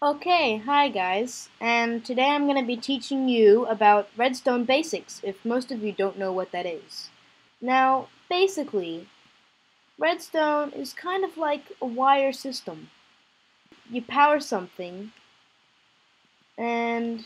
Okay, hi guys, and today I'm going to be teaching you about Redstone basics, if most of you don't know what that is. Now, basically, Redstone is kind of like a wire system. You power something, and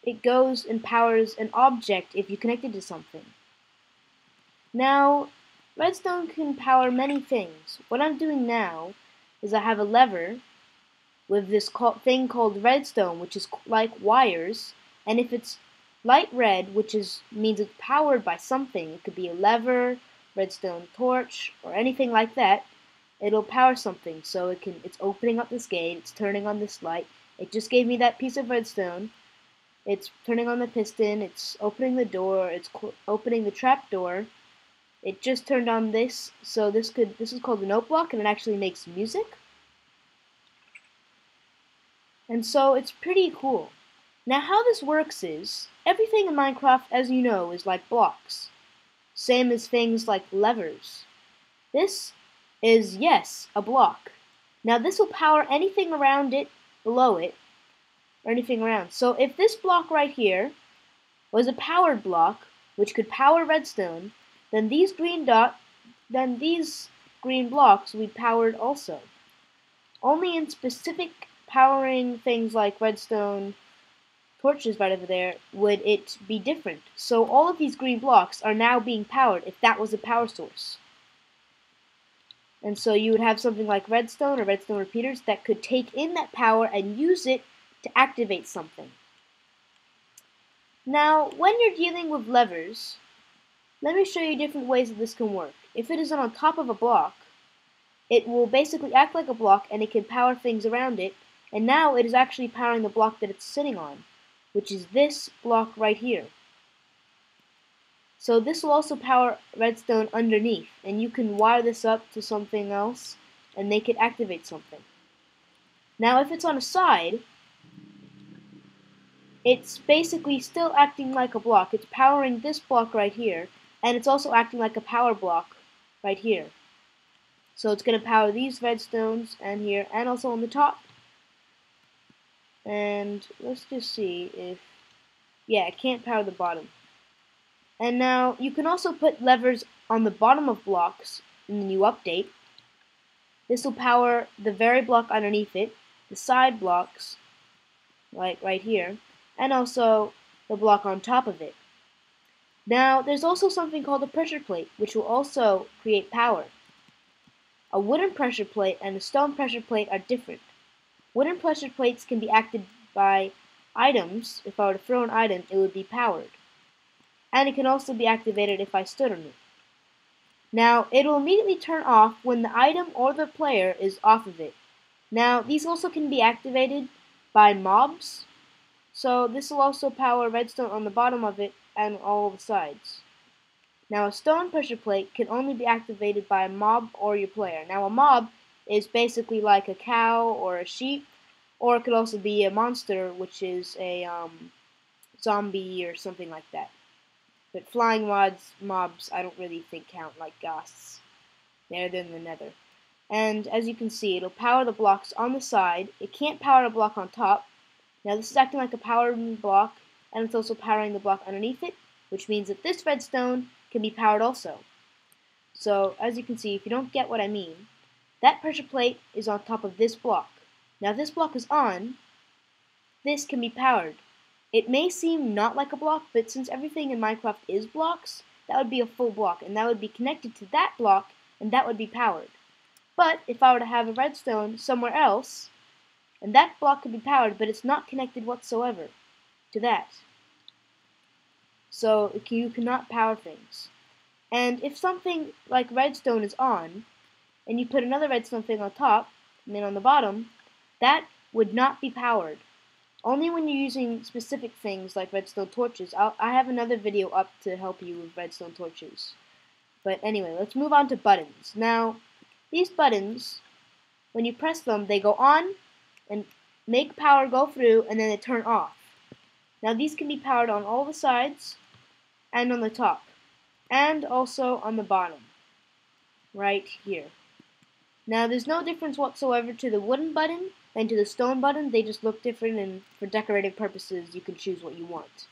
it goes and powers an object if you connect it to something. Now, Redstone can power many things. What I'm doing now is I have a lever with this thing called redstone, which is like wires, and if it's light red, means it's powered by something. It could be a lever, redstone torch, or anything like that. It'll power something, so it's opening up this gate, it's turning on this light. It just gave me that piece of redstone. It's turning on the piston, it's opening the door, it's opening the trap door. It just turned on this, so this is called a note block, and it actually makes music. And so it's pretty cool. Now how this works is, everything in Minecraft, as you know, is like blocks. Same as things like levers. This is, yes, a block. Now this will power anything around it, below it, or anything around. So if this block right here was a powered block, which could power redstone, then these green blocks would be powered also. Only in specific powering things like redstone torches right over there would it be different. So all of these green blocks are now being powered if that was a power source. And so you would have something like redstone or redstone repeaters that could take in that power and use it to activate something. Now, when you're dealing with levers, let me show you different ways that this can work. If it is on top of a block, it will basically act like a block and it can power things around it, and now it is actually powering the block that it's sitting on, which is this block right here. So this will also power redstone underneath, and you can wire this up to something else and make it activate something. Now if it's on a side, it's basically still acting like a block. It's powering this block right here, and it's also acting like a power block right here. So it's going to power these redstones and here, and also on the top. And let's just see if, yeah, it can't power the bottom. And now you can also put levers on the bottom of blocks in the new update. This will power the very block underneath it, the side blocks, like right here, and also the block on top of it. Now there's also something called a pressure plate, which will also create power. A wooden pressure plate and a stone pressure plate are different. Wooden pressure plates can be acted by items. If I were to throw an item, it would be powered. And it can also be activated if I stood on it. Now, it will immediately turn off when the item or the player is off of it. Now, these also can be activated by mobs. So this will also power redstone on the bottom of it and all the sides. Now, a stone pressure plate can only be activated by a mob or your player. Now, a mob is basically like a cow or a sheep, or it could also be a monster, which is a zombie or something like that. But flying mobs, I don't really think count like ghasts. They're in the nether. And as you can see, it'll power the blocks on the side. It can't power a block on top. Now this is acting like a powering block, and it's also powering the block underneath it, which means that this redstone can be powered also. So, as you can see, if you don't get what I mean, that pressure plate is on top of this block. Now if this block is on, this can be powered. It may seem not like a block, but since everything in Minecraft is blocks, that would be a full block, and that would be connected to that block, and that would be powered. But if I were to have a redstone somewhere else, and that block could be powered, but it's not connected whatsoever to that. So you cannot power things. And if something like redstone is on, and you put another redstone thing on top, and then on the bottom, that would not be powered. Only when you're using specific things like redstone torches. I have another video up to help you with redstone torches. But anyway, let's move on to buttons. Now, these buttons, when you press them, they go on and make power go through, and then they turn off. Now these can be powered on all the sides and on the top, and also on the bottom, right here. Now there's no difference whatsoever to the wooden button And to the stone button, they just look different, and for decorative purposes, you can choose what you want.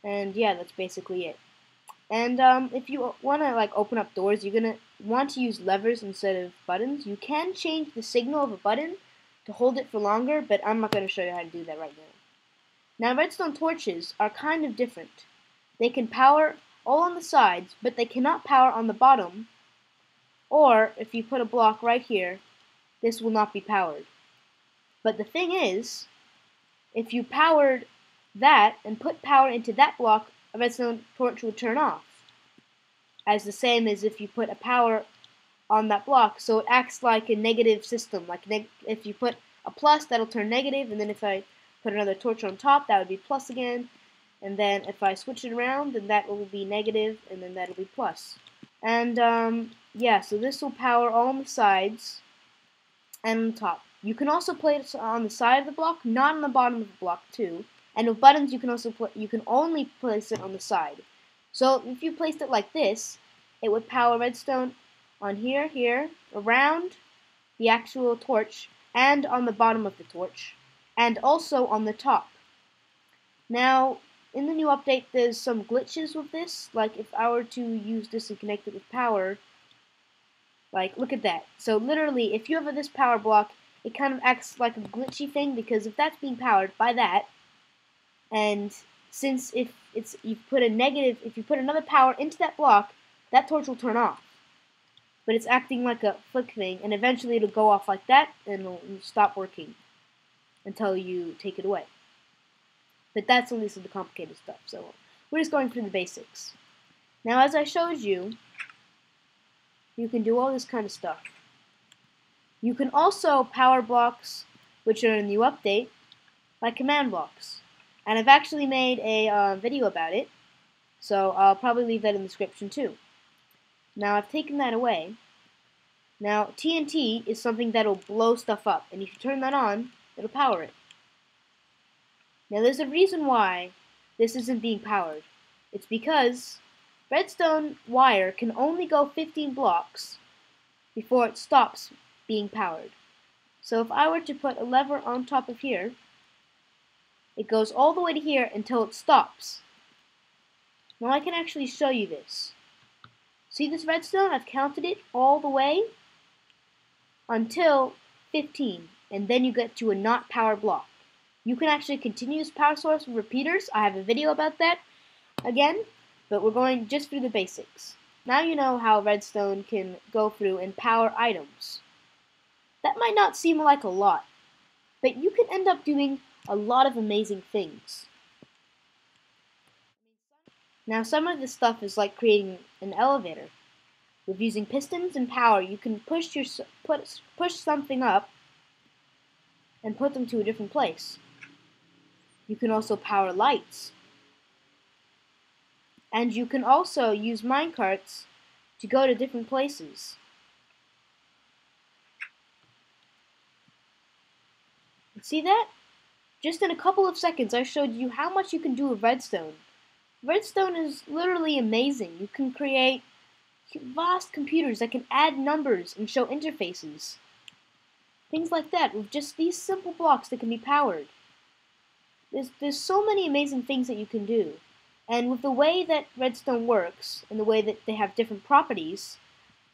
And yeah, that's basically it. And if you want to like open up doors, you're gonna want to use levers instead of buttons. You can change the signal of a button to hold it for longer, but I'm not going to show you how to do that right now. Now, redstone torches are kind of different. They can power all on the sides, but they cannot power on the bottom. Or if you put a block right here, this will not be powered. But the thing is, if you powered that and put power into that block, a redstone torch would turn off. As the same as if you put a power on that block, so it acts like a negative system. Like if you put a plus, that'll turn negative, and then if I put another torch on top, that would be plus again. And then if I switch it around, then that will be negative, and then that'll be plus. And yeah, so this will power all on the sides and on the top. You can also place it on the side of the block, not on the bottom of the block too. And with buttons, you can only place it on the side. So if you placed it like this, it would power redstone on here, here, around the actual torch, and on the bottom of the torch, and also on the top. Now, in the new update, there's some glitches with this. Like if I were to use this and connect it with power, like look at that. So literally, if you have this power block, it kind of acts like a glitchy thing, because if that's being powered by that, and since if you put another power into that block, that torch will turn off. But it's acting like a flick thing, and eventually it'll go off like that, and it'll stop working until you take it away. But that's only some of the complicated stuff, so we're just going through the basics. Now, as I showed you, you can do all this kind of stuff. You can also power blocks, which are in the new update, like command blocks. And I've actually made a video about it, so I'll probably leave that in the description too. Now, I've taken that away. Now, TNT is something that'll blow stuff up, and if you turn that on, it'll power it. Now, there's a reason why this isn't being powered. It's because redstone wire can only go 15 blocks before it stops being powered. So if I were to put a lever on top of here, it goes all the way to here until it stops. Now I can actually show you this. See this redstone? I've counted it all the way until 15, and then you get to a not powered block. You can actually continue this power source with repeaters. I have a video about that again, but we're going just through the basics. Now you know how redstone can go through and power items. That might not seem like a lot, but you can end up doing a lot of amazing things. Now, some of this stuff is like creating an elevator. With using pistons and power, you can push something up and put them to a different place. You can also power lights. And you can also use minecarts to go to different places. See that? Just in a couple of seconds, I showed you how much you can do with redstone. Redstone is literally amazing. You can create vast computers that can add numbers and show interfaces. Things like that with just these simple blocks that can be powered. There's so many amazing things that you can do. And with the way that redstone works, and the way that they have different properties,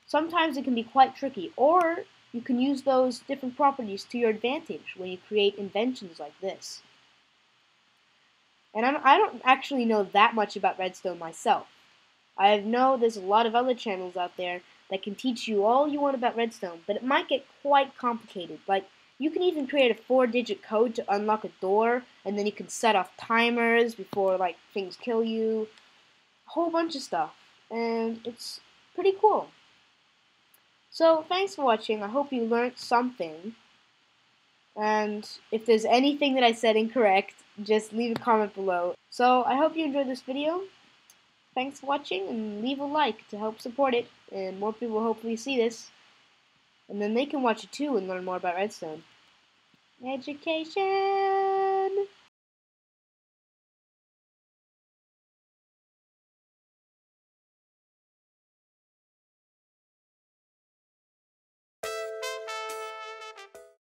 sometimes it can be quite tricky. Or you can use those different properties to your advantage when you create inventions like this. And I don't actually know that much about redstone myself. I know there's a lot of other channels out there that can teach you all you want about redstone, but it might get quite complicated. Like, you can even create a 4-digit code to unlock a door, and then you can set off timers before, like, things kill you. A whole bunch of stuff. And it's pretty cool. So, thanks for watching. I hope you learned something. And if there's anything that I said incorrect, just leave a comment below. So, I hope you enjoyed this video. Thanks for watching, and leave a like to help support it, and more people will hopefully see this. And then they can watch it too and learn more about redstone. Education!